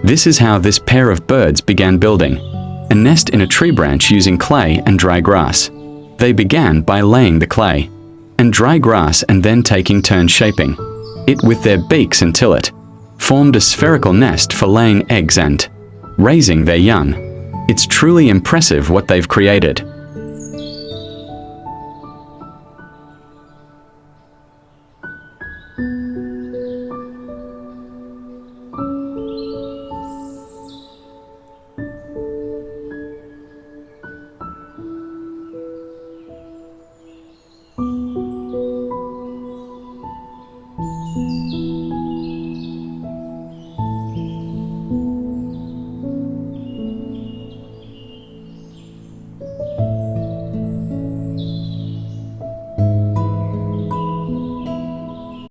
This is how this pair of birds began building a nest in a tree branch using clay and dry grass. They began by laying the clay and dry grass and then taking turns shaping it with their beaks until it formed a spherical nest for laying eggs and raising their young. It's truly impressive what they've created.